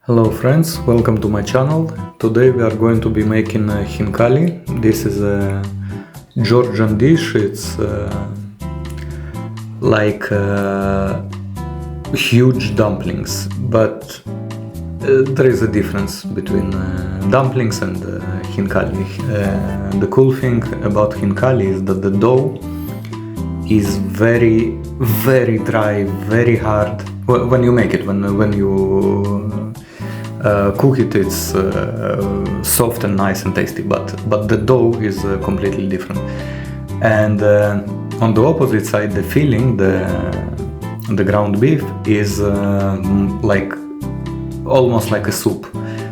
Hello friends, welcome to my channel. Today we are going to be making khinkali. This is a Georgian dish. It's like huge dumplings, but there is a difference between dumplings and khinkali. The cool thing about khinkali is that the dough is very dry, very hard. When you make it, when you cook it, it's soft and nice and tasty, but the dough is completely different. And on the opposite side, the filling, the ground beef is like almost like a soup.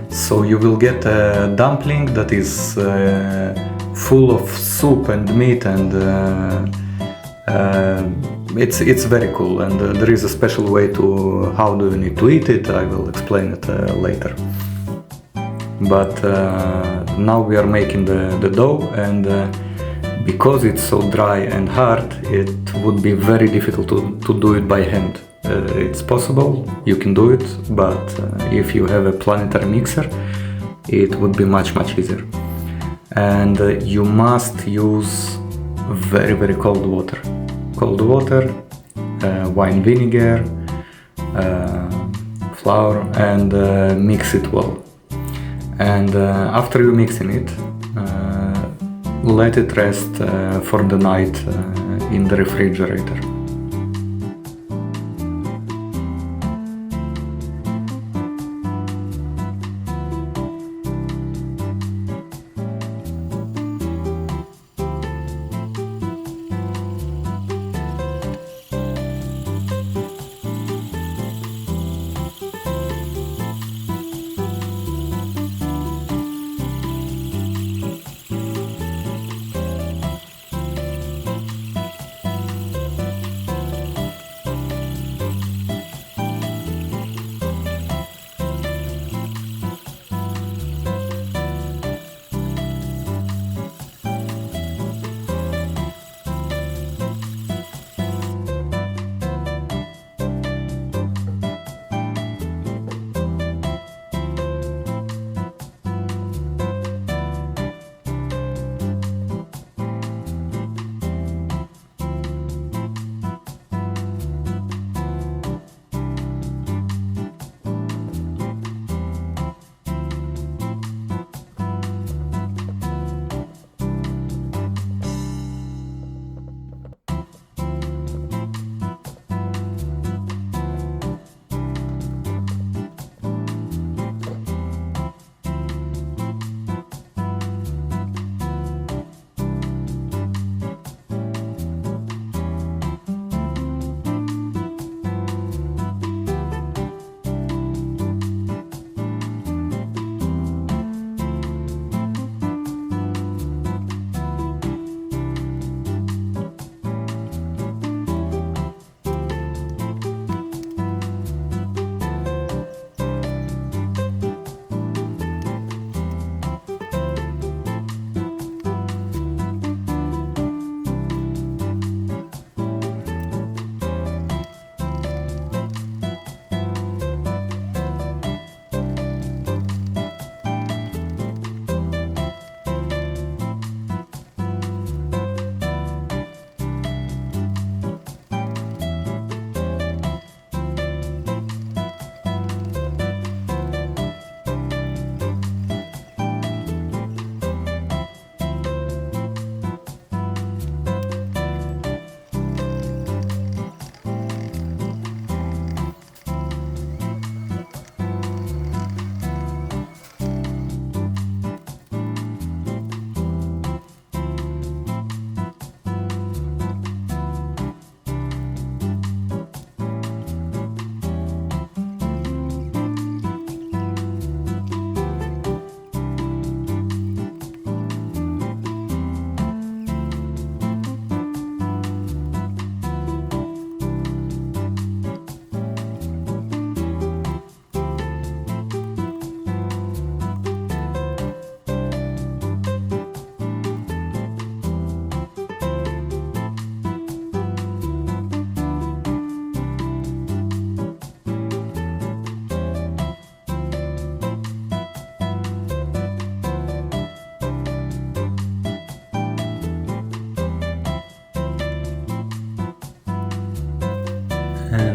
So you will get a dumpling that is full of soup and meat, and it's very cool, and there is a special way to how do you need to eat it. I will explain it later. But now we are making the dough, and because it's so dry and hard, it would be very difficult to do it by hand. It's possible, you can do it, but if you have a planetary mixer, it would be much easier. And you must use very cold water. Cold water, wine vinegar, flour, and mix it well. And after you mixing it, let it rest for the night in the refrigerator.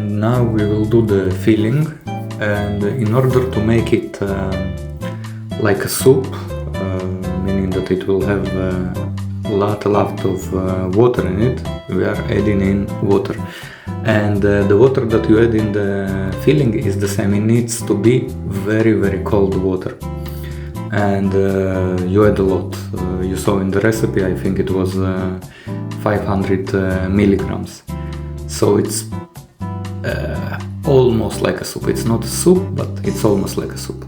And now we will do the filling, and in order to make it like a soup, meaning that it will have a lot of water in it, we are adding in water. And the water that you add in the filling is the same. It needs to be very cold water, and you add a lot. You saw in the recipe, I think it was 500 milligrams. So it's almost like a soup. It's not a soup, but it's almost like a soup.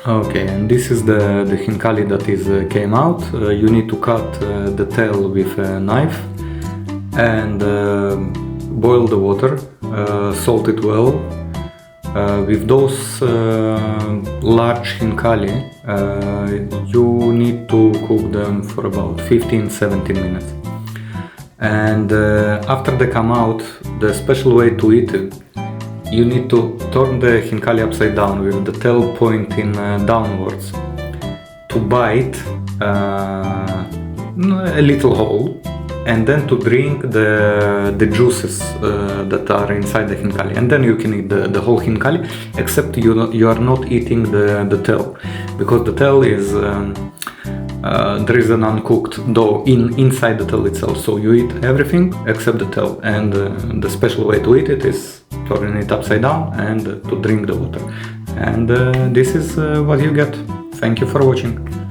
Okay, and this is the khinkali that is came out. You need to cut the tail with a knife and boil the water, salt it well. With those large khinkali, you need to cook them for about 15-17 minutes. And after they come out, the special way to eat it, you need to turn the khinkali upside down with the tail pointing downwards to bite a little hole, and then to drink the juices that are inside the khinkali, and then you can eat the whole khinkali, except you are not eating the tail, because the tail is there is an uncooked dough inside the tail itself, so you eat everything except the tail, and the special way to eat it is turning it upside down and to drink the water. And this is what you get. Thank you for watching.